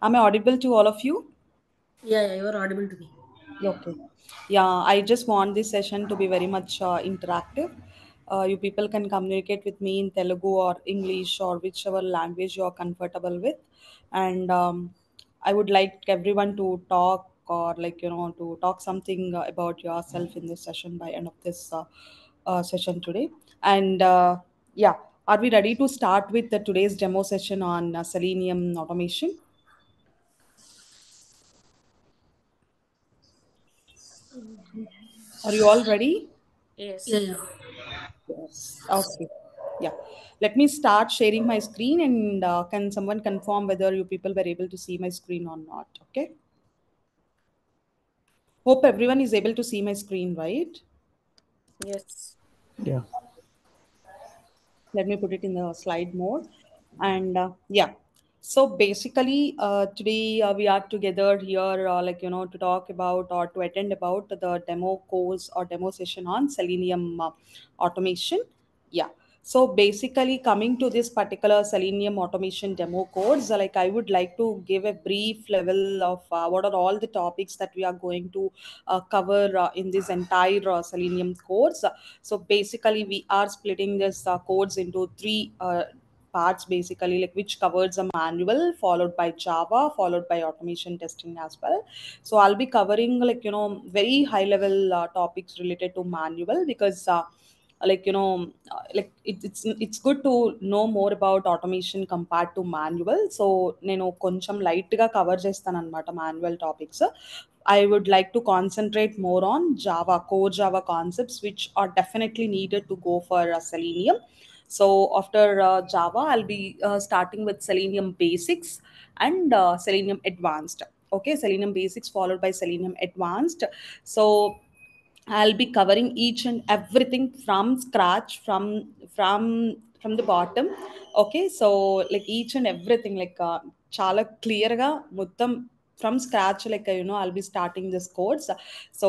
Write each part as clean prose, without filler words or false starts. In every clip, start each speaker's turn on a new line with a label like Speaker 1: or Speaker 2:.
Speaker 1: Am I audible to all of you?
Speaker 2: Yeah, you are audible to me.
Speaker 1: Okay. Yeah, I just want this session to be very much interactive. You people can communicate with me in Telugu or English or whichever language you are comfortable with. And I would like everyone to talk or to talk something about yourself in this session by end of this session today. And yeah, are we ready to start with today's demo session on Selenium automation? Are you all ready?
Speaker 2: Yeah,
Speaker 3: Yes.
Speaker 2: yeah.
Speaker 1: Yes. Okay. Yeah. Let me start sharing my screen and can someone confirm whether you people were able to see my screen or not? Okay. Hope everyone is able to see my screen, right?
Speaker 3: Yes.
Speaker 4: Yeah.
Speaker 1: Let me put it in the slide mode. And yeah. So basically, today we are together here, to talk about or to attend about the demo course or demo session on Selenium automation. Yeah. So basically, coming to this particular Selenium automation demo course, I would like to give a brief level of what are all the topics that we are going to cover in this entire Selenium course. So basically, we are splitting this course into three parts, basically, like which covers a manual, followed by Java, followed by automation testing as well. So I'll be covering very high level topics related to manual because it's good to know more about automation compared to manual. So నేను కొంచెం light గా cover చేస్తాను అనమాట manual topics. I would like to concentrate more on Java, core Java concepts, which are definitely needed to go for Selenium. So after Java, I'll be starting with Selenium Basics and Selenium Advanced. Okay, Selenium Basics followed by Selenium Advanced. So I'll be covering each and everything from scratch, from the bottom. Okay, so like each and everything, chala clear ga muttam from scratch, I'll be starting this course. So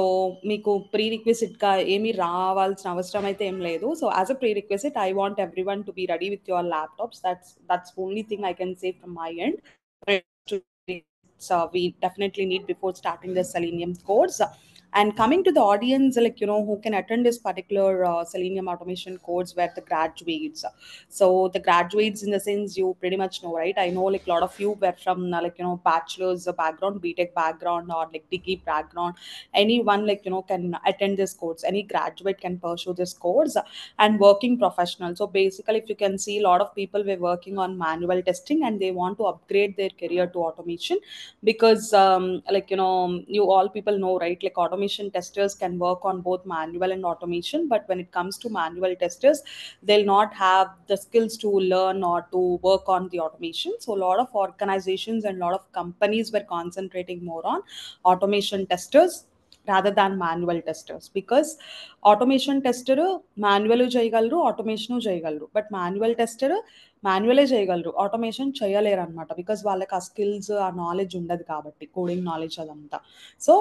Speaker 1: మీకు prerequisite గా ఏమీ రావాల్సిన అవసరం అయితే ఏం లేదు. So as a prerequisite, I want everyone to be ready with your laptops. That's the only thing I can say from my end. We definitely need before starting the Selenium course. And coming to the audience, who can attend this particular Selenium automation course were the graduates. So the graduates, in the sense, you pretty much know, right? I know like a lot of you were from bachelor's background, BTech background, or like degree background. Anyone can attend this course. Any graduate can pursue this course. And working professional. So basically, if you can see, a lot of people were working on manual testing and they want to upgrade their career to automation because you all people know, right, like automation testers can work on both manual and automation, but when it comes to manual testers, they'll not have the skills to learn or to work on the automation. So a lot of organizations and a lot of companies were concentrating more on automation testers rather than manual testers, because automation tester manual చేయగలరు, automation చేయగలరు, but manual tester మాన్యువలే చేయగలరు, automation చేయలేరు అనమాట, because వాళ్ళకి ఆ skills ఆ knowledge ఉండదు కాబట్టి, కోడింగ్ నాలెడ్జ్ అదంతా. సో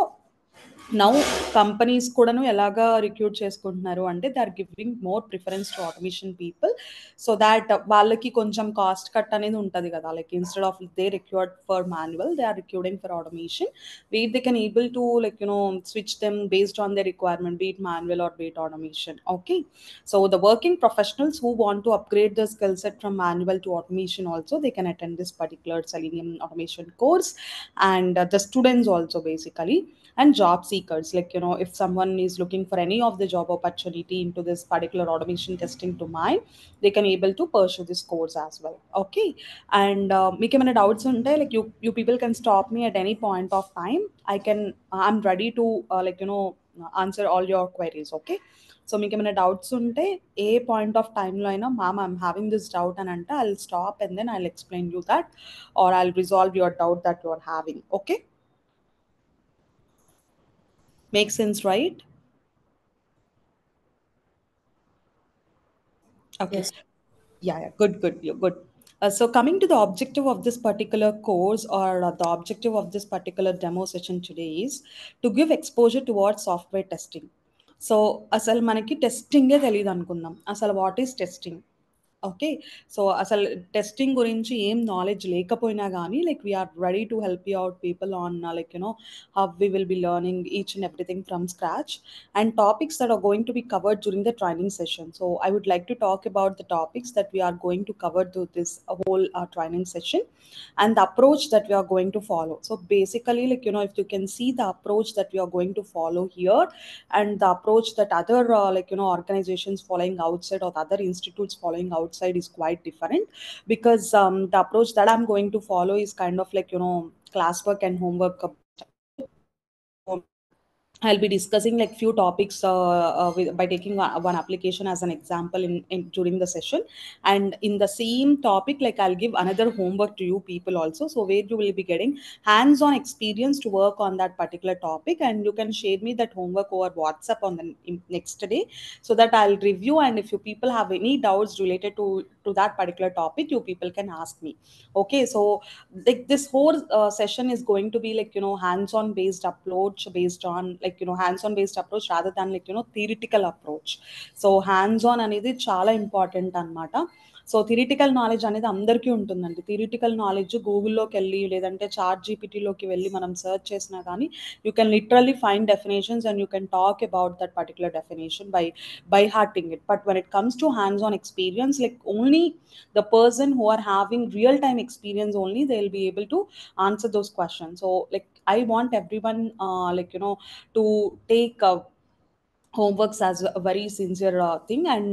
Speaker 1: నౌ కంపెనీస్ కూడాను ఎలాగా రిక్రూట్ చేసుకుంటున్నారు అంటే they are giving more preference to automation people, so that వాళ్ళకి కొంచెం కాస్ట్ కట్ అనేది ఉంటుంది కదా, like instead of they required for manual, they are recruiting for automation, where they can able to switch them based on their requirement, be it manual or be it automation. Okay, so the working professionals who want to upgrade their skill set from manual to automation also, they can attend this particular Selenium automation course. And the students also, basically, and job seekers, if someone is looking for any of the job opportunity into this particular automation testing domain, they can able to pursue this course as well. Okay, and మీకు ఏమైనా doubts ఉంటే you people can stop me at any point of time. I'm ready to answer all your queries. Okay, so మీకు ఏమైనా doubts ఉంటే ఏ point of టైంలో అయినా, ma'am I'm having this doubt అని అంటే, I will stop and then I will explain you that, or I will resolve your doubt that you are having. Okay, make sense, right? Okay.
Speaker 2: Yes.
Speaker 1: Yeah, good, good, you're good. So coming to the objective of this particular course, or the objective of this particular demo session today is to give exposure towards software testing. So అసలు మనకి టెస్టింగే తెలియదు అనుకుందాం. అసలు what is testing? Okay. So, అసలు testing గురించి ఏం knowledge లేకపోయినా గానీ, like we're ready to help you out people on how we will be learning each and everything from scratch and topics that are going to be covered during the training session. So, I would like to talk about the topics that we are going to cover through this whole training session and the approach that we are going to follow. So, basically, if you can see the approach that we are going to follow here and the approach that other organizations following outside or other institutes following outside is quite different, because the approach that I'm going to follow is kind of classwork and homework. I'll be discussing like few topics by taking one application as an example during the session, and in the same topic, like I'll give another homework to you people also. So where you will be getting hands-on experience to work on that particular topic, and you can share me that homework over WhatsApp on the next day, so that I'll review. And if you people have any doubts related to that particular topic, you people can ask me. Okay, so like this whole session is going to be hands-on based approach, based on hands-on based approach rather than theoretical approach. So hands-on అనేది చాలా important అన్నమాట. So theoretical knowledge అనేది అందరికీ ఉంటుందండి. Theoretical knowledge గూగుల్లోకి వెళ్ళి లేదంటే chat జీపీటీలోకి వెళ్ళి మనం సెర్చ్ చేసినా కానీ you can literally find definitions and you can talk about that particular definition by hearting it. But when it comes to hands-on experience, like only the person who are having real time experience only they'll be able to answer those questions. So like I want everyone to take homeworks as a very sincere thing, and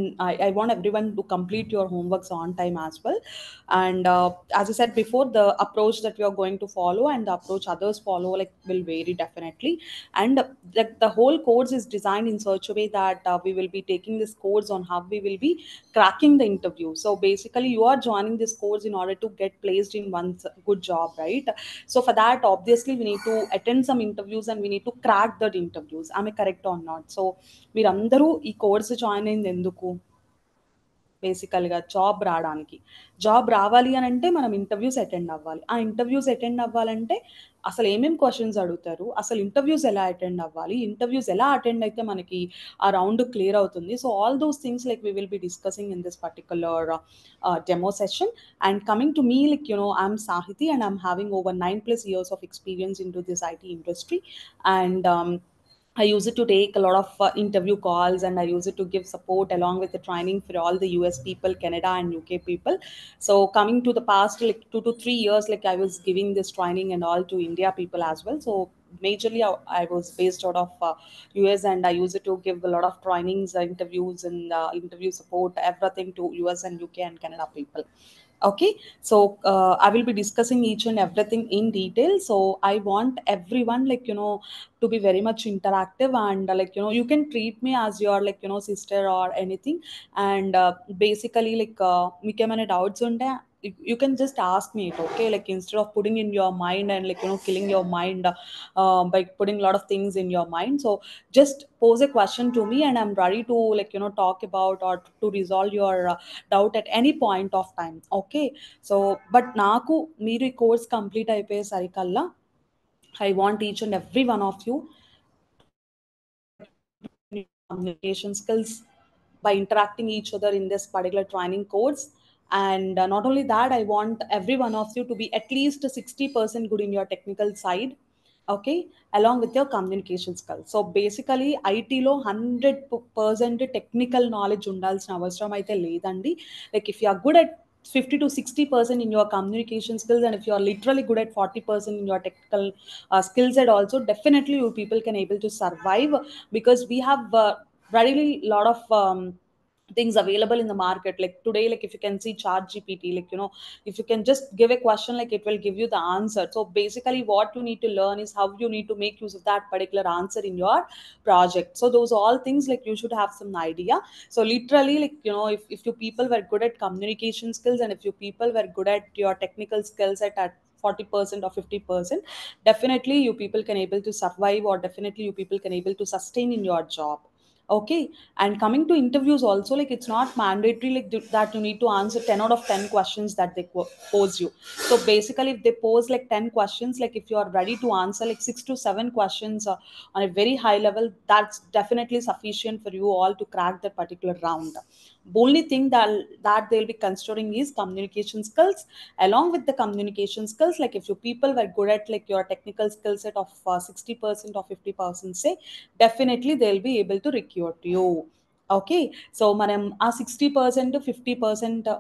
Speaker 1: I want everyone to complete your homeworks on time as well. And as I said before, the approach that we are going to follow and the approach others follow will vary definitely. And the whole course is designed in such a way that we will be taking this course on how we will be cracking the interview. So basically you are joining this course in order to get placed in one good job, right? So for that, obviously we need to attend some interviews and we need to crack that interviews. Am I correct or not? So మీరందరూ ఈ course join అయింది ఎందుకు? బేసికల్గా job రావడానికి. Job రావాలి అని అంటే మనం ఇంటర్వ్యూస్ అటెండ్ అవ్వాలి. ఆ ఇంటర్వ్యూస్ అటెండ్ అవ్వాలంటే అసలు ఏమేమి క్వశ్చన్స్ అడుగుతారు, అసలు ఇంటర్వ్యూస్ ఎలా అటెండ్ అవ్వాలి, ఇంటర్వ్యూస్ ఎలా అటెండ్ అయితే మనకి ఆ రౌండ్ క్లియర్ అవుతుంది. So all those things we will be discussing in this particular demo session. And coming to me, I'm Sahiti and I'm having over 9+ years of experience into this IT industry. And I use it to take a lot of interview calls, and I use it to give support along with the training for all the US people, Canada, and UK people. So coming to the past 2 to 3 years, I was giving this training and all to India people as well. So majorly I was based out of US, and I use it to give a lot of trainings, interviews, and interview support, everything to US and UK and Canada people. Okay, so I will be discussing each and everything in detail. So I want everyone to be very much interactive, and you can treat me as your sister or anything. And basically మీకు ఏమైనా doubts ఉంటే you can just ask me it, okay? Like instead of putting in your mind and killing your mind by putting a lot of things in your mind. So just pose a question to me and I'm ready to talk about or to resolve your doubt at any point of time. Okay, so but నాకు మీరు ఈ course complete అయిపోయేసరికల్లా I want each and every one of you communication skills by interacting each other in this particular training course. And not only that, I want every one of you to be at least 60% good in your technical side. Okay, along with your communication skills. So basically IT లో 100% technical knowledge ఉండాల్సిన అవసరం అయితే లేదండి. If you are good at 50 to 60% in your communication skills, and if you are literally good at 40% in your technical skill set also, definitely you people can able to survive, because we have really lot of things available in the market. Like today, if you can see chat gpt, if you can just give a question, it will give you the answer. So basically what you need to learn is how you need to make use of that particular answer in your project. So those all things you should have some idea. So literally if you people were good at communication skills, and if you people were good at your technical skill set at 40% or 50%, definitely you people can able to survive, or definitely you people can able to sustain in your job. Okay, and coming to interviews also, it's not mandatory that you need to answer 10 out of 10 questions that they pose you. So basically if they pose 10 questions, if you are ready to answer 6 to 7 questions on a very high level, that's definitely sufficient for you all to crack that particular round. Only thing that they'll be considering is communication skills. Along with the communication skills, like if you people were good at like your technical skill set of 60% or 50%, say, definitely they'll be able to recruit you. Okay, so మనం ఆ 60% 50%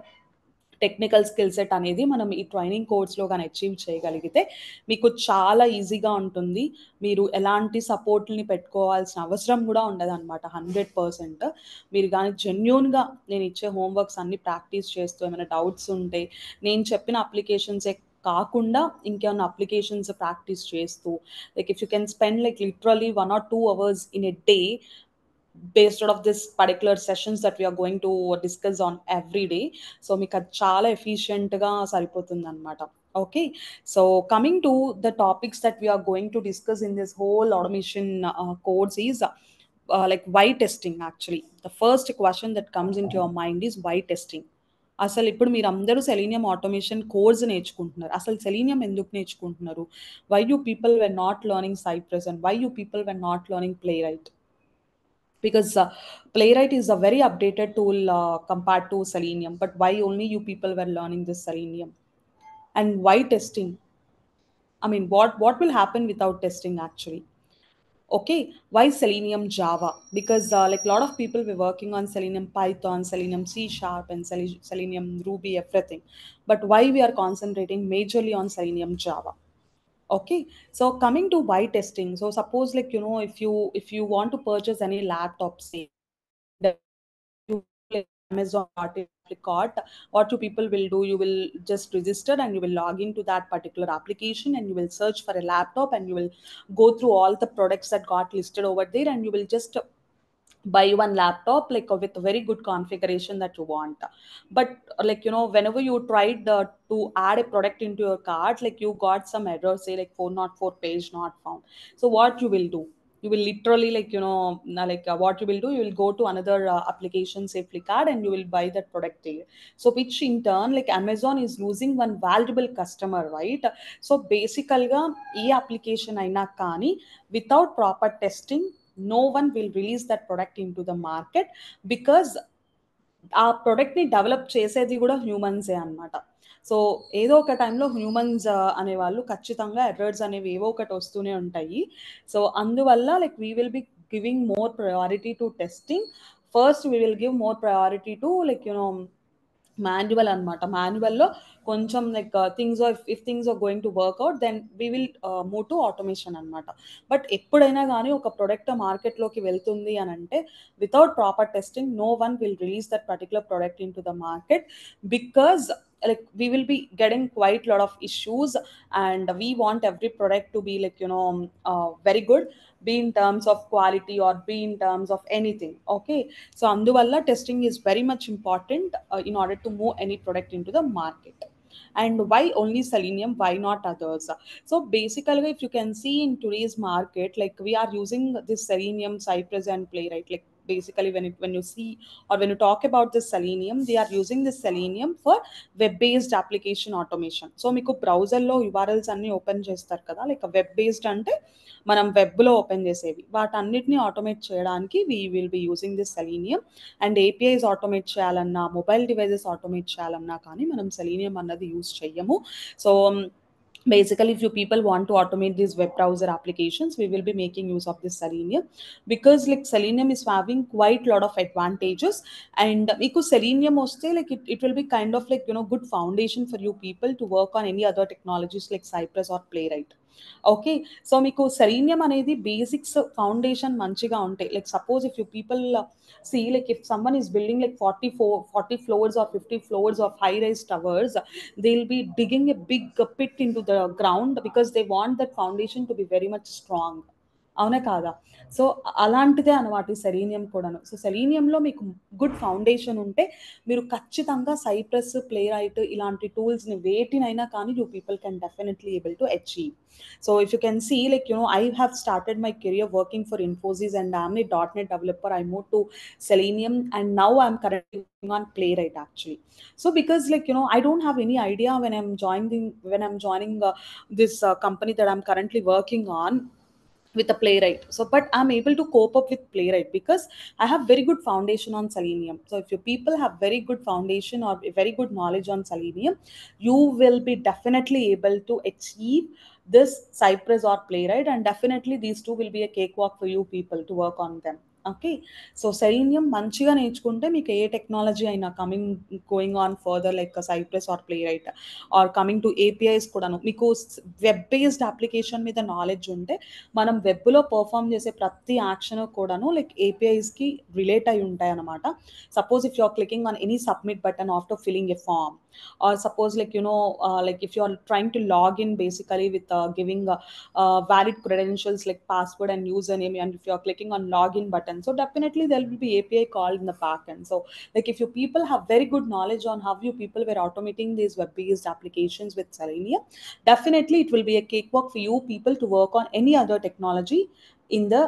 Speaker 1: technical skill set అనేది మనం ఈ training కోర్స్లో కానీ achieve చేయగలిగితే మీకు చాలా ఈజీగా ఉంటుంది. మీరు ఎలాంటి సపోర్ట్ని పెట్టుకోవాల్సిన అవసరం కూడా ఉండదు అనమాట. 100% మీరు కానీ జెన్యూన్గా నేను ఇచ్చే హోంవర్క్స్ అన్ని ప్రాక్టీస్ చేస్తూ ఏమైనా డౌట్స్ ఉంటే నేను చెప్పిన అప్లికేషన్సే కాకుండా ఇంకేమైనా అప్లికేషన్స్ ప్రాక్టీస్ చేస్తూ, like if you can spend like literally 1 or 2 hours in a day based out of this particular sessions that we are going to discuss on every day. So మీకు అది చాలా ఎఫిషియెంట్గా సరిపోతుంది అనమాట. Okay, so coming to the topics that we are going to discuss in this whole automation course is like why testing. Actually, the first question that comes into your mind is why testing. అసలు ఇప్పుడు మీరు అందరూ selenium automation course నేర్చుకుంటున్నారు. అసలు Selenium ఎందుకు నేర్చుకుంటున్నారు? Why you people were not learning Cypress and why you people were not learning Playwright? Because Playwright is a very updated tool compared to Selenium, but why only you people were learning this Selenium? And why testing? I mean, what will happen without testing actually? Okay, why Selenium Java? Because like a lot of people were working on Selenium Python, Selenium C Sharp, and Selenium Ruby, everything. But why we are concentrating majorly on Selenium Java? Okay, so coming to why testing. So suppose like if you want to purchase any laptop, say, that you like Amazon or Flipkart, what you people will do, you will just register and you will log into that particular application and you will search for a laptop and you will go through all the products that got listed over there and you will just buy one laptop like with a very good configuration that you want. But like whenever you tried to add a product into your cart, like you got some error, say like 404 page not found. So what you will do, you will literally like what you will do, you will go to another application, say Flipkart, and you will buy that product there. So which in turn, like Amazon is losing one valuable customer, right? So basically e application aina kani without proper testing, no one will release that product into the market, because ఆ ప్రోడక్ట్ని develop చేసేది కూడా హ్యూమన్సే అనమాట. So ఏదో ఒక టైంలో humans అనేవాళ్ళు ఖచ్చితంగా ఎర్రర్స్ అనేవి ఏవో ఒకటి వస్తూనే ఉంటాయి. సో అందువల్ల like we will be giving more priority to testing. First we will give more priority to like manual అనమాట. మాన్యువల్లో కొంచెం like things if things are going to work out, then we will move to automation అనమాట. But ఎప్పుడైనా కానీ ఒక product మార్కెట్లోకి వెళ్తుంది అని అంటే without proper testing, no one will release that particular product into the market, because like we will be getting quite lot of issues, and we want every product to be like very good, be in terms of quality or be in terms of anything. Okay, so అందువల్ల testing is very much important in order to move any product into the market. And why only Selenium, why not others? So basically if you can see in today's market, like we are using this Selenium, Cypress and Playwright. Like basically when you see or when you talk about this Selenium, they are using this Selenium for web based application automation. So మీకు బ్రౌజర్లో URLs అన్ని open చేస్తారు కదా, like web based అంటే మనం వెబ్లో open చేసేవి, వాటన్నిటిని ఆటోమేట్ చేయడానికి we will B using this Selenium. And APIs automate చేయాలన్నా, మొబైల్ డివైజెస్ ఆటోమేట్ చేయాలన్నా కానీ మనం సెలీనియం అన్నది యూజ్ చెయ్యము. So basically if you people want to automate these web browser applications, we will be making use of this Selenium, because like Selenium is having quite lot of advantages. And because Selenium mostly like it will be kind of like good foundation for you people to work on any other technologies like Cypress or Playwright. Okay, so మీకు selenium అనేది basics foundation మంచిగా ఉంటాయి. Like suppose if you people see like if someone is building like 40 floors or 50 floors of high rise towers, they'll be digging a big pit into the ground because they want that foundation to be very much strong. అవునా కాదా? So అలాంటిదే అనమాట ఈ selenium కూడాను. So సెలీనియంలో మీకు good foundation ఉంటే మీరు ఖచ్చితంగా సైప్రస్, ప్లేరైట్ ఇలాంటి టూల్స్ని వేటినైనా కానీ you people can definitely able to achieve. So if you can see like I have started my career working for Infosys and I'm a .NET developer. I moved to Selenium and now I'm currently working on Playwright actually. So because like I don't have any idea when I'm joining this company that I'm currently working on, with a Playwright. So but I'm able to cope up with Playwright because I have very good foundation on Selenium. So if your people have very good foundation or very good knowledge on Selenium, you will be definitely able to achieve this Cypress or Playwright, and definitely these two will be a cakewalk for you people to work on them. Okay, so Selenium మంచిగా నేర్చుకుంటే మీకు ఏ technology అయినా coming going on further like Cypress or Playwright or coming to APIs కూడాను, మీకు web based application మీద knowledge ఉంటే మనం వెబ్లో పర్ఫామ్ చేసే ప్రతి యాక్షన్ కూడాను లైక్ ఏపీఐస్కి రిలేట్ అయి ఉంటాయి అనమాట. Suppose if you are clicking on any submit button after filling a form, or suppose like like if you are trying to log in basically with giving valid credentials like password and username, and if you are clicking on login button, so definitely there will be API called in the backend. So like if you people have very good knowledge on how you people were automating these web based applications with Selenium, definitely it will be a cakewalk for you people to work on any other technology in the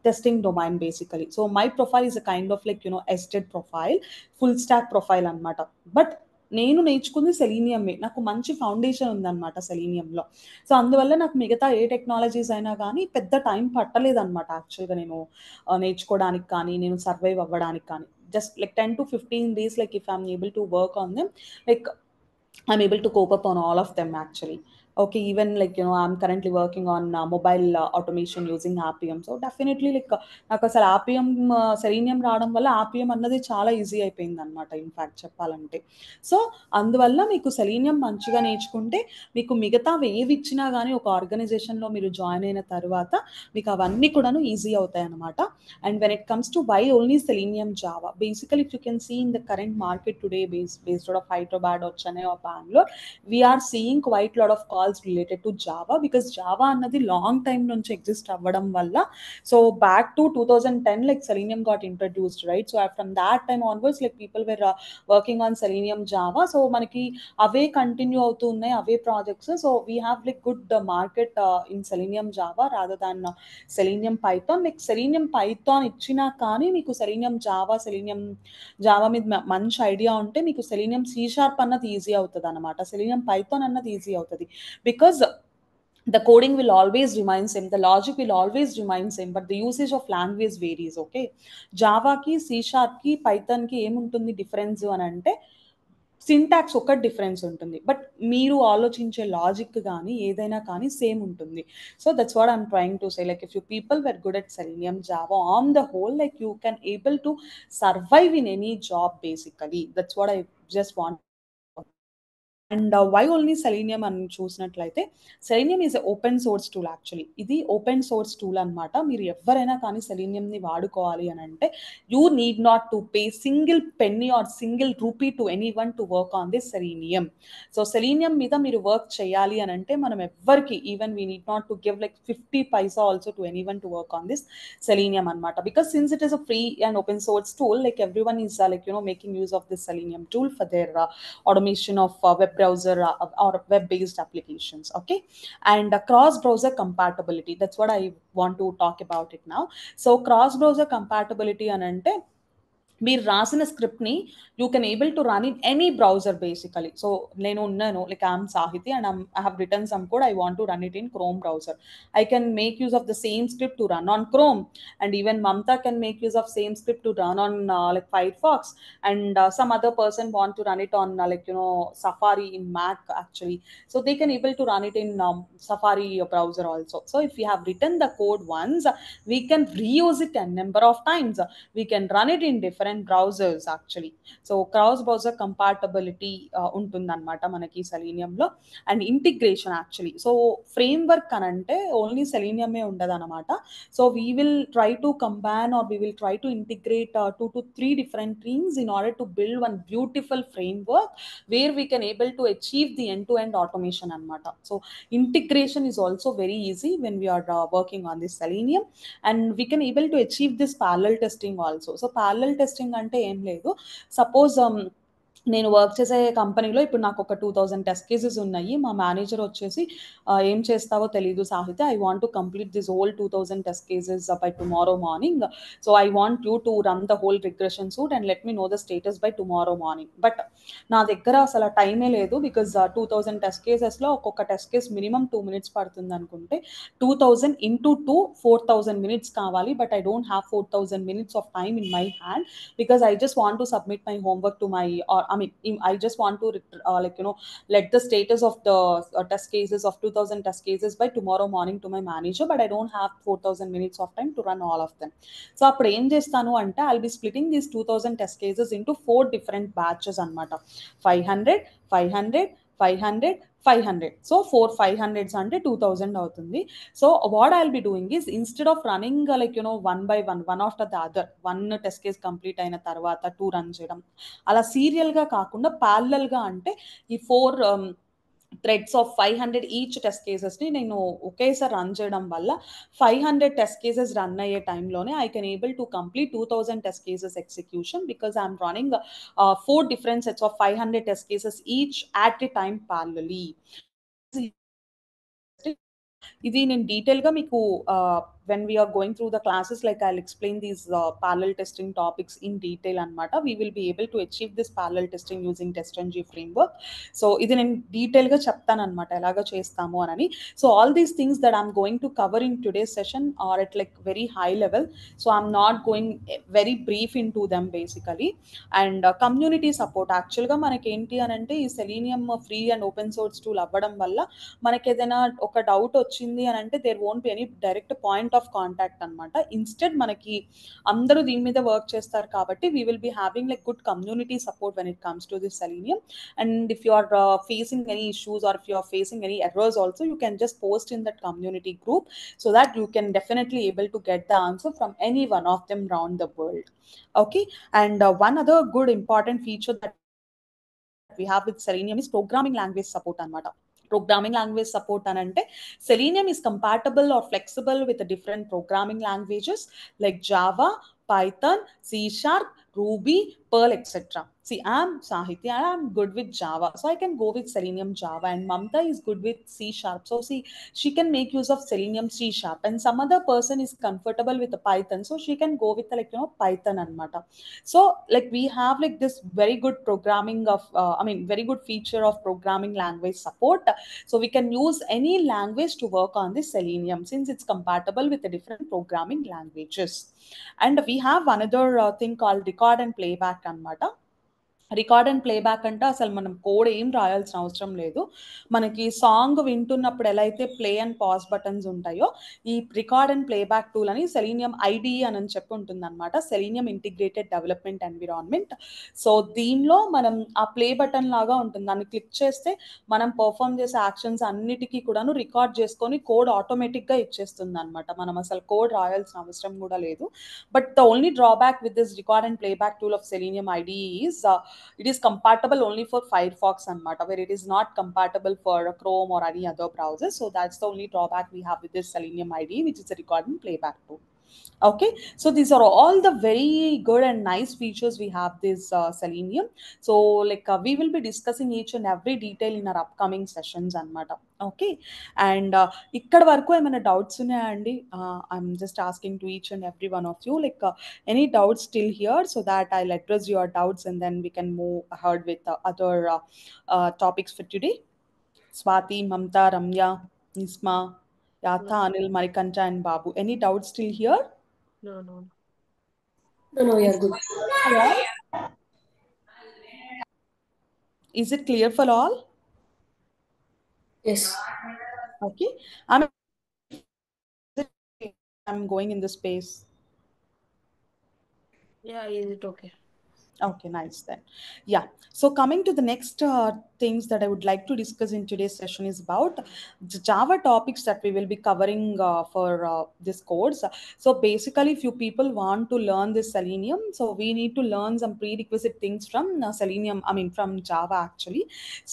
Speaker 1: testing domain basically. So my profile is a kind of like ested profile, full stack profile anamata. But నేను నేర్చుకుంది సెలీనియమే, నాకు మంచి foundation ఉందన్నమాట సెలీనియంలో. So అందువల్ల నాకు మిగతా ఏ technologies అయినా కానీ పెద్ద టైం పట్టలేదన్నమాట యాక్చువల్గా నేను నేర్చుకోవడానికి కానీ నేను సర్వైవ్ అవ్వడానికి కానీ. Just like 10 to 15 days, like if I'm able to work on them, like I'm able to cope up on all of them actually. Okay, even like I'm currently working on mobile automation using RPM. So definitely like నాకు అసలు RPM selenium రావడం వల్ల RPM అన్నది చాలా easy అయిపోయింది అనమాట in fact చెప్పాలంటే. So అందువల్ల మీకు సెలీనియం మంచిగా నేర్చుకుంటే మీకు మిగతావి ఏవి ఇచ్చినా కానీ ఒక ఆర్గనైజేషన్లో మీరు జాయిన్ అయిన తర్వాత మీకు అవన్నీ కూడాను ఈజీ అవుతాయి అనమాట. And when it comes to why only Selenium Java, basically if you can see in the current market today based out of Hyderabad or Chennai or Bangalore, we are seeing quite a lot of calls related to Java because Java అన్నది long time నుంచి exist అవ్వడం వల్ల. So back to 2010 like Selenium got introduced, right? So from that time onwards like people were working on Selenium Java. So మనకి అవే continue అవుతూ ఉన్నాయి అవే projects. So we have like good market in Selenium Java rather than Selenium Python. Like Selenium Python ఇచ్చినా కానీ మీకు Selenium Java మీద మంచి idea ఉంటే మీకు Selenium C# అన్నది ఈజీ అవుతుంది అనమాట, Selenium Python అన్నది ఈజీ అవుతుంది. Because the coding will always remain same, the logic will always remain same, but the usage of language varies. Okay, Java ki, C# ki, Python ki ఏముంటుంది difference అని అంటే syntax ఒక difference ఉంటుంది, but మీరు ఆలోచించే logic కానీ ఏదైనా కానీ సేమ్ ఉంటుంది. So that's what I'm trying to say, like if you people were good at Selenium Java on the whole, like you can able to survive in any job basically. That's what I just want. And why only Selenium అని చూసినట్లయితే Selenium is open source tool actually. ఇది open source tool అనమాట. మీరు ఎవరైనా కానీ సెలీనియంని వాడుకోవాలి అని అంటే you need not to pay single penny are single rupee to anyone to work on this Selenium. So Selenium మీద మీరు వర్క్ చేయాలి అని అంటే మనం ఎవ్వరికి even we need not to give like 50 paisa also to anyone to work on this Selenium అనమాట. Because since it is a free and open source tool, like everyone is like making use of this Selenium tool for their automation of web browser or web based applications. Okay, and cross browser compatibility, that's what I want to talk about it now. So cross browser compatibility anante మీరు రాసిన స్క్రిప్ట్ని you can able to run in any browser basically. So నేను ఉన్నాను like I'm Sahithi and I have written some code, I want to run it in Chrome browser. I can make use of the same script to run on Chrome, and even Mamta can make use of same script to run on like Firefox, and some other person want to run it on like Safari in Mac actually. So they can able to run it in Safari browser also. So if we have written the code once, we can reuse it a number of times. We can run it in different browsers actually. So cross browser compatibility ఉంటుందన్నమాట మనకి సెలీనియంలో. And integration actually, so framework అని అంటే only సెలీనియమే ఉండదు అనమాట. So we will try to combine or we will try to integrate 2 to 3 different teams in order to build one beautiful framework where we can able to achieve the end-to-end automation అనమాట. So integration is also very easy when we are working on this Selenium, and we can able to achieve this parallel testing also. So parallel testing అంటే ఏం లేదు, suppose నేను work చేసే కంపెనీలో ఇప్పుడు నాకు ఒక 2000 టెస్ట్ కేసెస్ ఉన్నాయి. మా మేనేజర్ వచ్చేసి "ఏం చేస్తావో తెలీదు సాహిత్య. I want to complete this whole 2000 test cases by tomorrow morning. So I want you to run the whole regression suit and let me know the status by tomorrow morning." But నా దగ్గర అసలు టైమే లేదు. Because 2000 test కేసెస్లో ఒక్కొక్క test case minimum 2 minutes పడుతుంది అనుకుంటే 2000 into 2 4000 minutes కావాలి. But I don't have 4000 minutes of time in my hand because I just want to submit my homework to my, or I mean, I just want to, let the status of the test cases of 2000 test cases by tomorrow morning to my manager, but I don't have 4000 minutes of time to run all of them. So అప్పుడు ఏం చేస్తాను అంటే I'll be splitting these 2000 test cases into 4 different batches అన్నమాట. 500, 500, 500, 500. So 4 500s అంటే 2000 అవుతుంది. So what I'll be doing is, instead of running one by one after the other, one test case complete అయిన తర్వాత 2 run చేయడం, అలా సీరియల్గా కాకుండా ప్యారలల్గా, అంటే ఈ 4 థ్రెడ్స్ ఆఫ్ 500 ఈచ్ టెస్ట్ కేసెస్ని నేను ఒకేసారి రన్ చేయడం వల్ల 500 టెస్ట్ కేసెస్ రన్ అయ్యే టైంలోనే I can able to complete 2000 test cases execution, because I'm running 4 different sets of 500 test cases each at a time parallelly. ఇది నేను డీటెయిల్గా మీకు when we are going through the classes, like I'll explain these parallel testing topics in detail అనమాట. We will be able to achieve this parallel testing using TestNG framework. సో ఇది నేను డీటెయిల్గా చెప్తాను అనమాట ఎలాగ చేస్తాము అని. So all these things that I'm going to cover in today's session are at like very high level. So I'm not going very brief in to them basically. And community support, యాక్చువల్గా మనకి ఏంటి అని అంటే ఈ Selenium free and open source tool అవ్వడం వల్ల మనకి ఏదైనా ఒక డౌట్ వచ్చింది అని అంటే there won't be any direct point of contact అనమాట. ఇన్స్టెడ్ మనకి అందరూ దీని మీద వర్క్ చేస్తారు కాబట్టి we will be having like good community support when it comes to this Selenium. And if you are facing any issues or if you are facing any errors also, you can just post in that community group so that you can definitely able to get the answer from any one of them around the world. Okay. And one other good important feature that we have with Selenium is programming language support anamata. Programming language support anante Selenium is compatible or flexible with the different programming languages like Java, Python, C Sharp, Ruby, Perl, etc. See, I'm Sahitya, I'm good with Java, so I can go with Selenium Java, and Mamta is good with C Sharp, so see, she can make use of Selenium C Sharp, and some other person is comfortable with the Python, so she can go with Python anamata. So like we have like this very good programming of very good feature of programming language support. So we can use any language to work on this Selenium since it's compatible with the different programming languages. And we have another thing called record and playback anamata. Record and playback అంటే అసలు మనం code ఏం రాయాల్సిన అవసరం లేదు. మనకి song వింటున్నప్పుడు ఎలా అయితే ప్లే అండ్ పాజ్ బటన్స్ ఉంటాయో, ఈ రికార్డ్ అండ్ ప్లేబ్యాక్ టూల్ అని సెలీనియం ఐడిఈ అని చెప్పి ఉంటుంది అనమాట, selenium integrated development environment. So దీనిలో మనం ఆ ప్లే బటన్ లాగా ఉంటుంది, దాన్ని క్లిక్ చేస్తే మనం పర్ఫామ్ చేసే యాక్షన్స్ అన్నిటికీ కూడాను రికార్డ్ చేసుకొని కోడ్ ఆటోమేటిక్గా ఇచ్చేస్తుంది అనమాట. మనం అసలు కోడ్ రాయాల్సిన అవసరం కూడా లేదు. But the only drawback with this record and playback tool of selenium IDE is it is compatible only for Firefox anamata, where it is not compatible for Chrome or any other browser. So that's the only drawback we have with this Selenium IDE, which is a record and playback tool. Okay, so these are all the very good and nice features we have this Selenium. So like we will be discussing each and every detail in our upcoming sessions anamata. Okay, and ikkada varaku emana doubts unnaya andi? I'm just asking to each and every one of you, like any doubts still here, so that I'll address your doubts and then we can move ahead with other topics for today. Swati, Mamta, Ramya, Nisma, Yatha, Anil, Marikanta and Babu, any doubts still here?
Speaker 3: No.
Speaker 2: No, we are good.
Speaker 1: Is it clear for all?
Speaker 2: Yes.
Speaker 1: Okay, I'm going in the space.
Speaker 3: Yeah, is it okay?
Speaker 1: Okay, nice then. Yeah, so coming to the next things that I would like to discuss in today's session is about the Java topics that we will be covering for this course. So basically, if you people want to learn this Selenium, so we need to learn some prerequisite things from Selenium, from Java actually.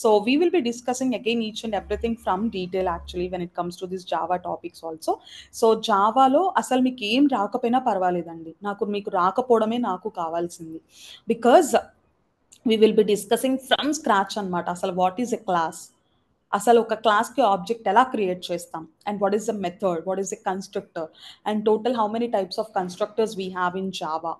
Speaker 1: So we will be discussing again each and everything from detail actually when it comes to this Java topics also. So జావాలో అసలు మీకు ఏం రాకపోయినా పర్వాలేదండి, మీకు రాకపోవడమే నాకు కావాల్సింది. Because we will be discussing from scratch అనమాట. అసలు వాట్ ఈస్ ఎ క్లాస్, అసలు ఒక క్లాస్కి ఆబ్జెక్ట్ ఎలా క్రియేట్ చేస్తాం, and what is the method, what is a constructor, and total how many types of constructors we have in Java,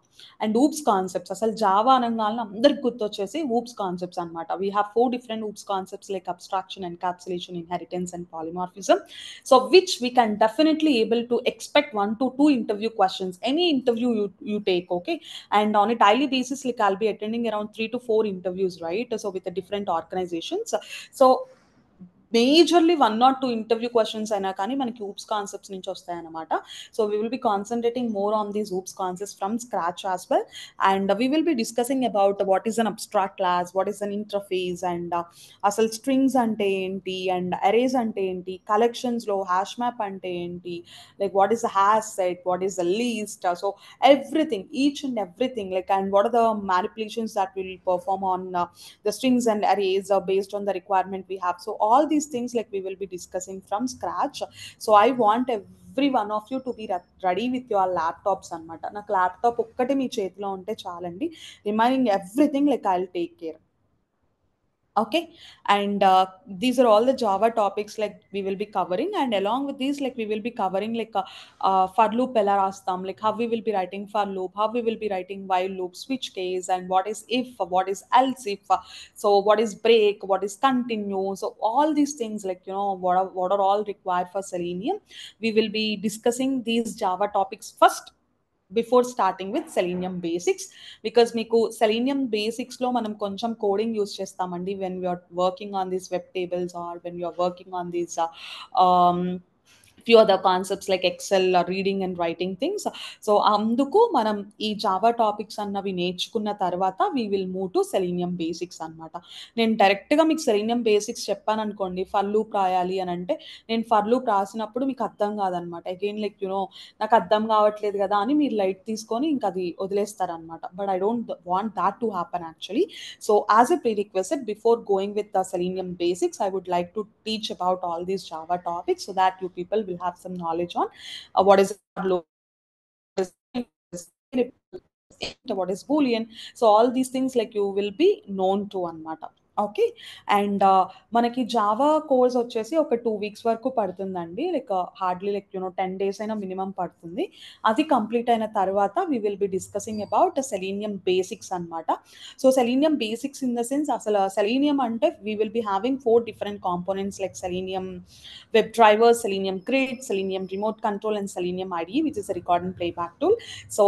Speaker 1: and oops concepts. అసలు Java అనగానే అందరికి గుర్తొచ్చేసి ఊప్స్ కాన్సెప్ట్స్ అనమాట. We have 4 different oops concepts like abstraction, encapsulation, inheritance and polymorphism. So which we can definitely able to expect 1 to 2 interview questions, any interview you take, okay? And on a daily basis, like I'll be attending around 3 to 4 interviews, right? So with the different organizations. So majorly 1 or 2 interview questions అయినా కానీ మనకి oops concepts నుంచి వస్తాయన్నమాట. So we will B concentrating more on these oops concepts from scratch as well. And we will be discussing about what is an abstract class, what is an interface, and అసలు strings అంటే ఏంటి, and arrays అంటే ఏంటి, కలెక్షన్స్లో hash map అంటే ఏంటి, like what is the hash set, what is the least, so everything, each and everything, like, and what are the manipulations that we will perform on the strings and arrays based on the requirement we have. So all these things, like, we will be discussing from scratch. So I want every one of you to be ready with your laptops అనమాట. నాకు laptop ఒక్కటే మీ చేతిలో ఉంటే చాలండి, remaining everything like I will take care. Okay, and these are all the Java topics like we will be covering, and along with these, like, we will be covering like for loop ela rastam, like how we will be writing for loop, how we will be writing while loop, switch case, and what is if, what is else if, so what is break, what is continue. So all these things, like, what are all required for Selenium, we will be discussing these Java topics first before starting with Selenium basics. Because మీకు Selenium బేసిక్స్లో మనం కొంచెం coding use చేస్తామండి when we're working on these web tables or when we're working on these few other concepts like Excel, reading and writing things. So అందుకు మనం ఈ Java topics అన్నవి నేర్చుకున్న తర్వాత we will move to selenium basics అనమాట. నేను డైరెక్ట్గా మీకు సెలీనియం బేసిక్స్ చెప్పాను అనుకోండి, ఫర్ లూప్ రాయాలి అని అంటే నేను ఫర్ లూప్ రాసినప్పుడు మీకు అర్థం కాదనమాట. అగైన్ లైక్ నాకు అర్థం కావట్లేదు కదా అని మీరు లైట్ తీసుకొని ఇంకా అది వదిలేస్తారనమాట. But I don't want that to happen actually. So as a prerequisite before going with the Selenium basics, I would like to teach about all these Java topics so that you people will have some knowledge on what is what is Boolean. So all these things, like, you will be known to anamata. Okay, and మనకి Java course వచ్చేసి ఒక 2 weeks వరకు పడుతుందండి. Like hardly like 10 days అయినా minimum పడుతుంది. అది complete అయిన తర్వాత we will be discussing about selenium basics అనమాట. So selenium basics in the sense, అసలు సెలీనియం అంటే we will be having 4 different components like Selenium WebDriver, Selenium Grid, Selenium Remote Control, and Selenium IDE, which is a record and playback tool. So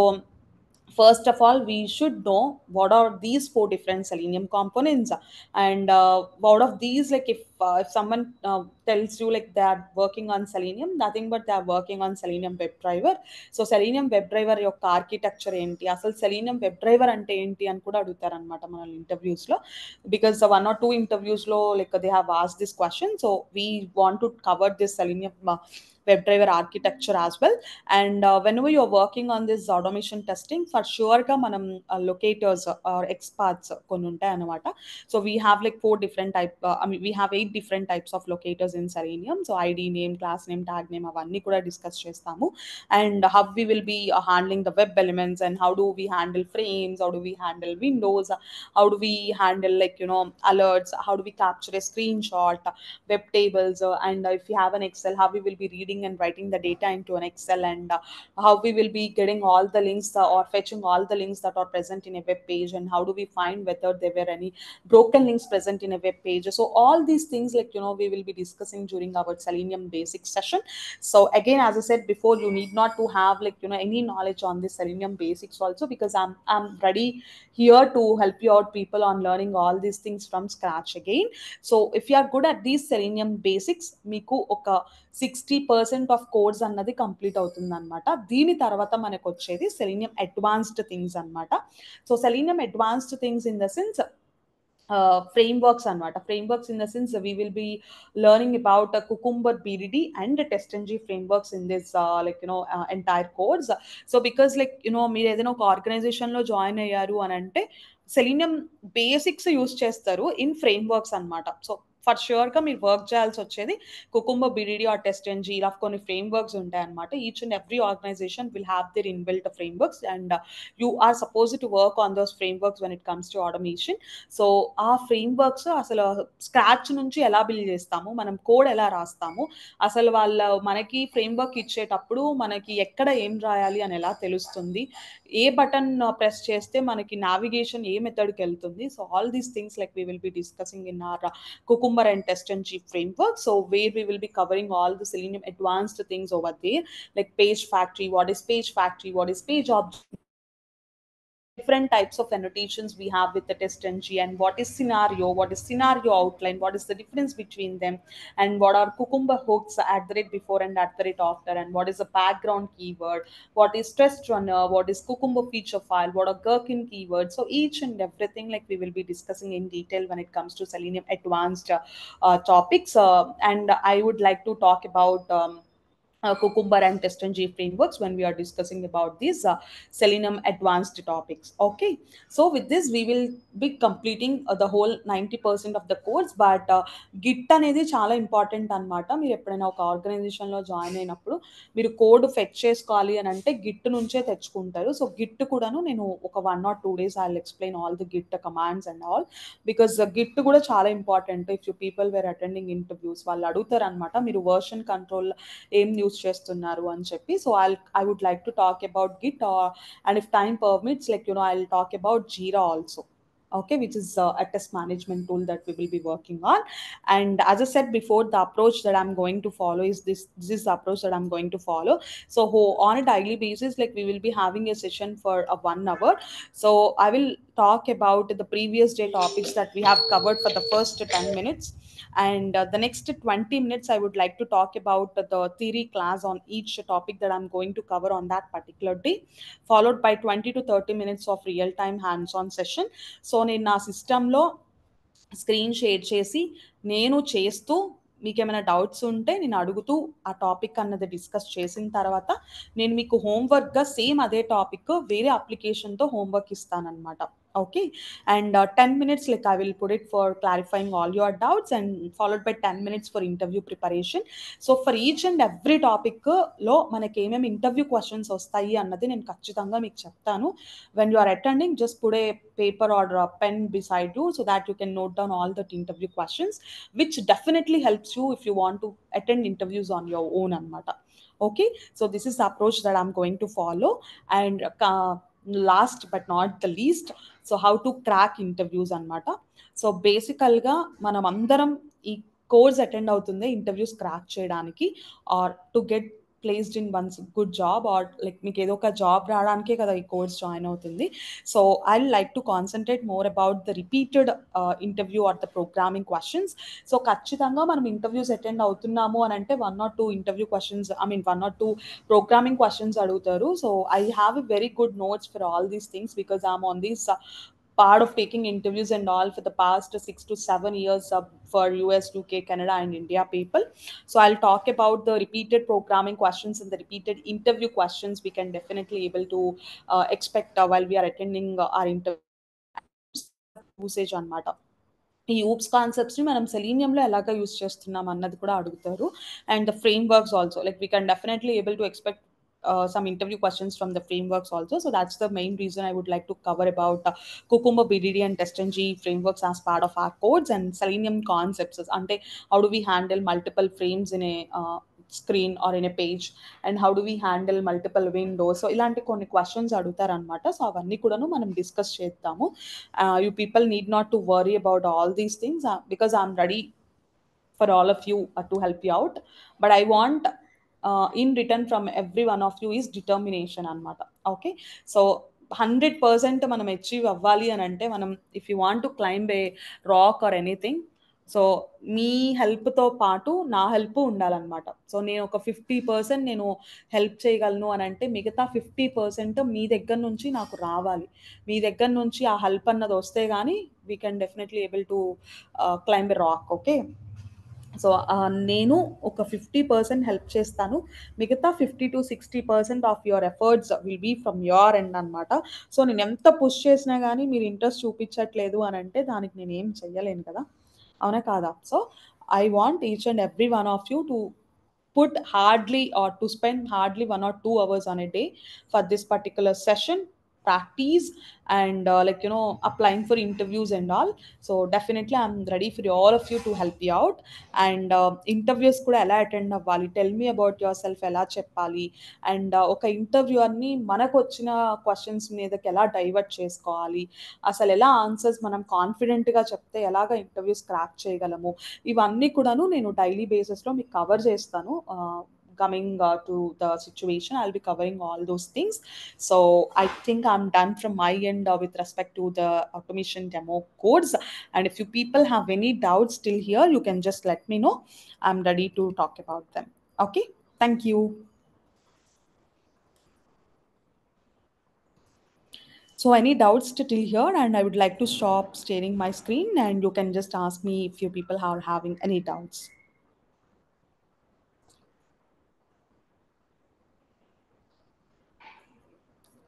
Speaker 1: first of all, we should know what are these 4 different Selenium components, and out of these, like, if someone tells you like they are working on Selenium, nothing but they are working on Selenium WebDriver. So Selenium WebDriver యొక్క architecture ఏంటి, అసలు Selenium WebDriver అంటే ఏంటి అని కూడా అడుగుతారు అనమాట మన ఇంటర్వ్యూస్ లో. బికాస్ 1 or 2 interviews లో like they have asked this question. So we want to cover this Selenium WebDriver architecture as well. And whenever you're working on this automation testing, for sure ga manam locators or XPaths కొన్ని ఉంటాయి అన్నమాట. So we have like 4 different type, we have 8 different types of locators in Selenium. So ID name, class name, tag name, avanni kuda discuss chestamu. And how we will be handling the web elements, and how do we handle frames, how do we handle windows, how do we handle like alerts, how do we capture a screenshot, web tables, and if you have an Excel, how we will be reading and writing the data into an Excel, and how we will be getting all the links or fetching all the links that are present in a web page, and how do we find whether there were any broken links present in a web page. So all these things, like, we will be discussing during our Selenium basic session. So again, as I said before, you need not to have like any knowledge on this Selenium basics also, because I'm ready here to help you out people on learning all these things from scratch again. So if you are good at these Selenium basics, మీకు ఒక 60% of course అన్నది complete అవుతుంది అనమాట. దీని తర్వాత మనకు వచ్చేది selenium advanced things అనమాట. So selenium advanced things in the sense frameworks అనమాట. Frameworks in the sense we will be learning about Cucumber BDD and TestNG frameworks in this entire course. So because like మీరు ఏదైనా ఒక organisation లో join అయ్యారు అని అంటే Selenium basics use చేస్తారు in frameworks అనమాట. సో ఫర్ ష్యూర్గా మీరు వర్క్ చేయాల్సి వచ్చేది cucumber BDD or TestNG ఇలా కొన్ని ఫ్రేమ్ వర్క్స్ ఉంటాయి అనమాట. Each and every organization will have their inbuilt frameworks and you are suppose to work on those frameworks when it comes to automation. So ఆ frameworks అసలు scratch నుంచి ఎలా build చేస్తాము, మనం code ఎలా రాస్తాము, అసలు మనకి ఫ్రేమ్ వర్క్ ఇచ్చేటప్పుడు మనకి ఎక్కడ ఏం రాయాలి అని ఎలా తెలుస్తుంది, ఏ బటన్ ప్రెస్ చేస్తే మనకి నావిగేషన్ ఏ మెథడ్కి వెళ్తుంది. So all these things like we will be discussing in our Cucumber and Test and G framework. So where we will be covering all the Selenium advanced things over there, like page factory, what is page factory, what is page object, different types of annotations we have with the test ng, and what is scenario outline, what is the difference between them, and what are cucumber hooks at the rate before and at the rate after, and what is a background keyword, what is test runner, what is cucumber feature file, what are gherkin keywords. So each and everything like we will be discussing in detail when it comes to Selenium advanced topics, and I would like to talk about Cucumber and TestNG frameworks when we are discussing about these Selenium advanced topics. Okay, so with this we will be completing the whole 90% of the course, but Git అనేది చాలా important అనమాట. మీరు ఎప్పుడైనా ఒక ఆర్గనైజేషన్లో join అయినప్పుడు మీరు code fetch చేసుకోవాలి అని అంటే గిట్ నుంచే తెచ్చుకుంటారు. సో గిట్ కూడాను నేను ఒక 1 or 2 days I will explain all the git commands and all, because git కూడా చాలా important. If you people were attending interviews వాళ్ళు అడుగుతారు అనమాట, మీరు వర్షన్ కంట్రోల్ ఏం యూస్ చేస్తున్నారు అని చెప్పి. So I would like to talk about git, and if time permits like I will talk about Jira also, okay, which is a test management tool that we will be working on. And as I said before, the approach that I'm going to follow is this is the approach that I'm going to follow. So on a daily basis, like we will be having a session for a 1 hour. So I will talk about the previous day topics that we have covered for the first 10 minutes, and the next 20 minutes I would like to talk about the theory class on each topic that I'm going to cover on that particular day, followed by 20 to 30 minutes of real time hands on session. So నేను నా సిస్టంలో screen share చేసి నేను చేస్తూ మీకు ఏమైనా doubts ఉంటే నేను అడుగుతూ ఆ టాపిక్ అన్నది డిస్కస్ చేసిన తర్వాత నేను మీకు హోంవర్క్గా సేమ్ అదే టాపిక్ వేరే అప్లికేషన్తో homework ఇస్తానన్నమాట. Okay, and 10 minutes like I will put it for clarifying all your doubts, and followed by 10 minutes for interview preparation. So for each and every topic లో మనకి ఏమేమి ఇంటర్వ్యూ క్వశ్చన్స్ వస్తాయి అన్నది నేను ఖచ్చితంగా మీకు చెప్తాను. when you are attending, just put a paper or a pen beside you so that you can note down all the interview questions, which definitely helps you if you want to attend interviews on your own anamata. Okay, so this is the approach that I'm going to follow. And last but not the least, so how to crack interviews అనమాట. So బేసికల్గా మనం అందరం ఈ course attend అవుతుంది interviews crack చేయడానికి, or to get placed in one's good job, or like మీకు ఏదో ఒక జాబ్ రావడానికే కదా ఈ కోర్స్ జాయిన్ అవుతుంది. So I like to concentrate more about the repeated interview or the programming questions. So ఖచ్చితంగా మనం ఇంటర్వ్యూస్ అటెండ్ అవుతున్నాము అని అంటే 1 or 2 interview questions, 1 or 2 programming questions అడుగుతారు. So I have a very good notes for all these things because I'm on this part of taking interviews and all for the past 6 to 7 years for US, UK, Canada and India people. So I'll talk about the repeated programming questions and the repeated interview questions we can definitely able to expect while we are attending our interview usage అనమాట. ఈ యూప్స్ కాన్సెప్ట్స్ని మనం సెలీనియంలో ఎలాగ use చేస్తున్నాం అన్నది కూడా అడుగుతారు. And the frame works also, like we can definitely able to expect some interview questions from the frameworks also. So that's the main reason I would like to cover about Cucumber BDD and TestNG frameworks as part of our codes, and Selenium concepts ante how do we handle multiple frames in a screen or in a page, and how do we handle multiple windows. So ఇలాంటి కొన్ని questions అడుగుతారు అనమాట. So అవన్నీ కూడాను మనం discuss చేద్దాము. You people need not to worry about all these things because I'm ready for all of you to help you out, but I want in return from every one of you is determination అనమాట. Okay, so 100% మనం achieve అవ్వాలి అని అంటే మనం if you want to climb a rock or anything, so మీ హెల్ప్తో పాటు నా హెల్ప్ ఉండాలన్నమాట. సో నేను ఒక 50% నేను హెల్ప్ చేయగలను అని అంటే మిగతా 50% మీ దగ్గర నుంచి నాకు రావాలి. మీ దగ్గర నుంచి ఆ హెల్ప్ అన్నది వస్తే కానీ we can definitely able to climb a rock. Okay, so నేను ఒక 50% హెల్ప్ చేస్తాను, మిగతా 50 to 60% of your efforts will be from your end అనమాట. సో నేను ఎంత పుష్ చేసినా కానీ మీరు ఇంట్రెస్ట్ చూపించట్లేదు అని అంటే దానికి నేను ఏం చెయ్యలేను కదా. అవునా కాదా? So I want each and every one of you to put hardly or to spend hardly 1 or 2 hours on a day for this particular session practice and applying for interviews and all. So definitely I'm ready for all of you to help you out. And interviews kuda ela attend avvali, tell me about yourself, ela cheppali, and oka interviewer ni manaku vachina questions మీదకి ఎలా divert చేసుకోవాలి, అసలు ఎలా answers మనం కాన్ఫిడెంట్గా చెప్తే ఎలాగ interviews crack చేయగలము, ఇవన్నీ కూడాను నేను డైలీ బేసిస్లో మీకు కవర్ చేస్తాను. Coming to the situation, I'll be covering all those things. So I think I'm done from my end with respect to the automation demo codes. And if you people have any doubts still here, you can just let me know. I'm ready to talk about them. Okay, thank you. So any doubts till here, and I would like to stop sharing my screen, and you can just ask me if you people are having any doubts.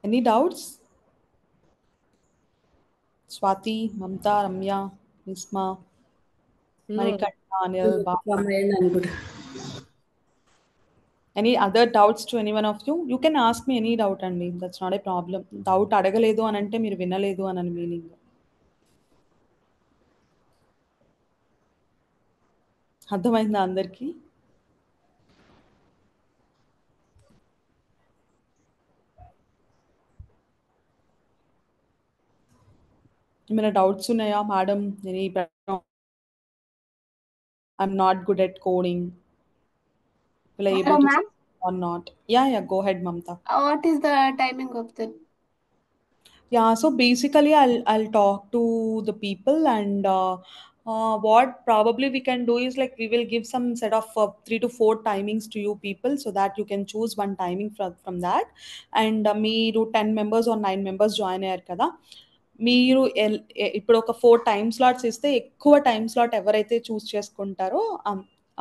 Speaker 1: Any doubts? Swati, Mamta, Ramya, Nisma,
Speaker 3: No.
Speaker 1: Marika, Anil,
Speaker 2: From
Speaker 1: Baba.
Speaker 2: my end, I'm good.
Speaker 1: Any other doubts to any one of you? You can ask me any doubt, and that's not a problem. Doubt అడగలేదు అని అంటే మీరు వినలేదు అని meaning. అర్థమైందా అందరికీ? ఏమైనా doubts ఉన్నాయా madam? Any I'm not good at coding. Will I
Speaker 4: Hello,
Speaker 1: able to
Speaker 4: ma'am.
Speaker 1: or not? Yeah, go ahead, Mamta.
Speaker 4: What is the timing of the?
Speaker 1: Yeah, so basically, I'll talk to the people, and what probably we can do is like we will give some set of 3 to 4 timings to you people, so that you can choose one timing from that. And మీరు 10 members or 9 members join అయ్యారు కదా, మీరు ఇప్పుడు ఒక 4 time slots ఇస్తే ఎక్కువ time slot ఎవరైతే చూస్ చేసుకుంటారో,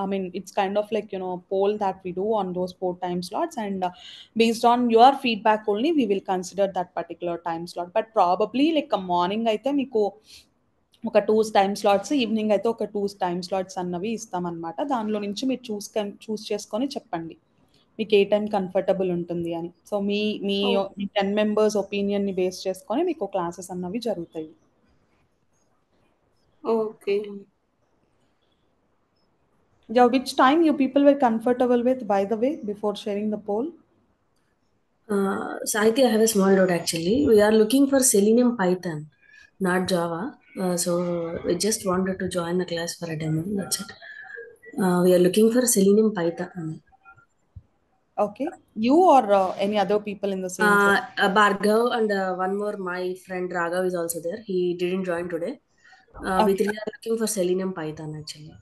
Speaker 1: I mean, it's kind of like, poll that we do on those 4 time slots, and based on your feedback only, we will consider that particular time slot. But probably like a morning అయితే మీకు ఒక 2 time slots, evening అయితే ఒక 2 time slots అన్నవి ఇస్తామన్నమాట. దానిలో నుంచి మీరు చూస్ చేసుకొని చెప్పండి మీకు ఏ టైం కంఫర్టబుల్ ఉంటుంది అని. సో మీ మీ
Speaker 4: Oh,
Speaker 1: మీ 10 members ఒపీనియన్ని బేస్ చేసుకొని మీకు క్లాసెస్ అన్నవి జరుగుతాయి.
Speaker 4: okay.
Speaker 1: Yeah, which time you people were comfortable with, by the way, before sharing the poll?
Speaker 2: Sahiti, I have a small doubt actually. We are looking for Selenium Python, not Java. So we just wanted to join the class for a demo. That's it. We are looking for Selenium Python.
Speaker 1: Okay, you or any other people in the same session?
Speaker 2: Bhargav and one more, my friend Raghav is also there. He didn't join today. We
Speaker 1: Okay,
Speaker 2: three are looking for Selenium Python actually.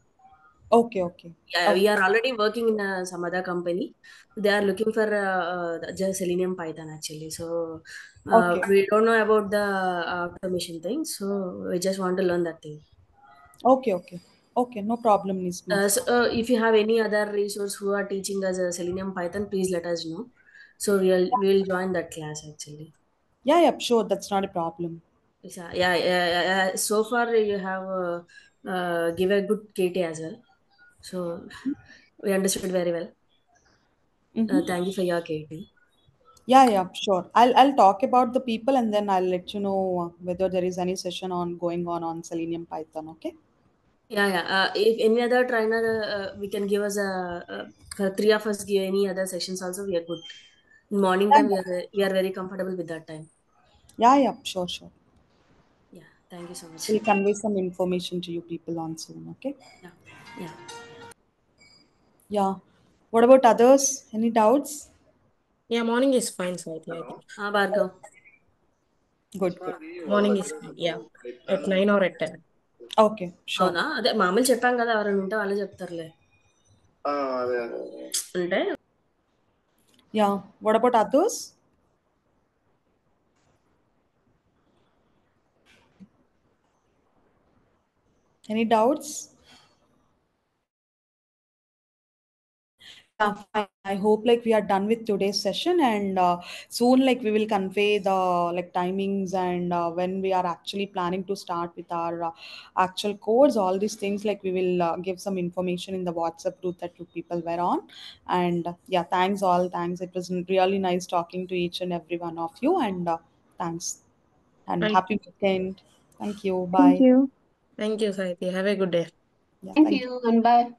Speaker 1: okay, okay,
Speaker 2: Yeah, we
Speaker 1: okay,
Speaker 2: are already working in some other company. They are looking for just Selenium Python actually. So
Speaker 1: okay,
Speaker 2: we don't know about the automation thing. So we just want to learn that thing.
Speaker 1: okay, okay, okay, no problem, Nisma.
Speaker 2: If you have any other resource who are teaching us Selenium Python, please let us know. So we'll join that class actually.
Speaker 1: Yeah, yeah, sure, that's not a problem.
Speaker 2: Yeah. So far you have give a good KT as well. So we understood very well.
Speaker 1: Mm-hmm.
Speaker 2: Thank you for your KT.
Speaker 1: Yeah, yeah, sure. I'll talk about the people, and then I'll let you know whether there is any session on going on Selenium Python. Okay.
Speaker 2: Yeah. If any other trainer, we can give us for three of us give any other sessions also. We are good. In morning
Speaker 1: Yeah,
Speaker 2: time, we are very comfortable with that time.
Speaker 1: yeah, yeah, sure, sure.
Speaker 2: Yeah. Thank you so much.
Speaker 1: We'll convey some information to you people on soon. Okay.
Speaker 2: Yeah. Yeah.
Speaker 1: Yeah. What about others? Any doubts?
Speaker 3: Yeah, morning is fine, Saiti, I think.
Speaker 2: Bhargav.
Speaker 1: Good, good.
Speaker 3: Morning is fine. Yeah. At 9 or at 10.
Speaker 1: Okay, sure.
Speaker 2: అవునా అదే మామూలు చెప్పాం కదా ఎవరైనా ఉంటే వాళ్ళే చెప్తారులే అంటే
Speaker 1: Yeah. What about others? Any doubts? Yeah, fine. I hope like we are done with today's session, and soon like we will convey the like timings and when we are actually planning to start with our actual course. All these things like we will give some information in the WhatsApp group that you people were on. And yeah, thanks all. Thanks. It was really nice talking to each and every one of you. And thanks and
Speaker 3: Thank,
Speaker 1: happy weekend. Thank you.
Speaker 5: Thank
Speaker 1: Bye.
Speaker 5: you.
Speaker 3: thank you, Saiti. Have a good day.
Speaker 1: Yeah,
Speaker 4: Thank
Speaker 1: thank you.
Speaker 4: you and bye.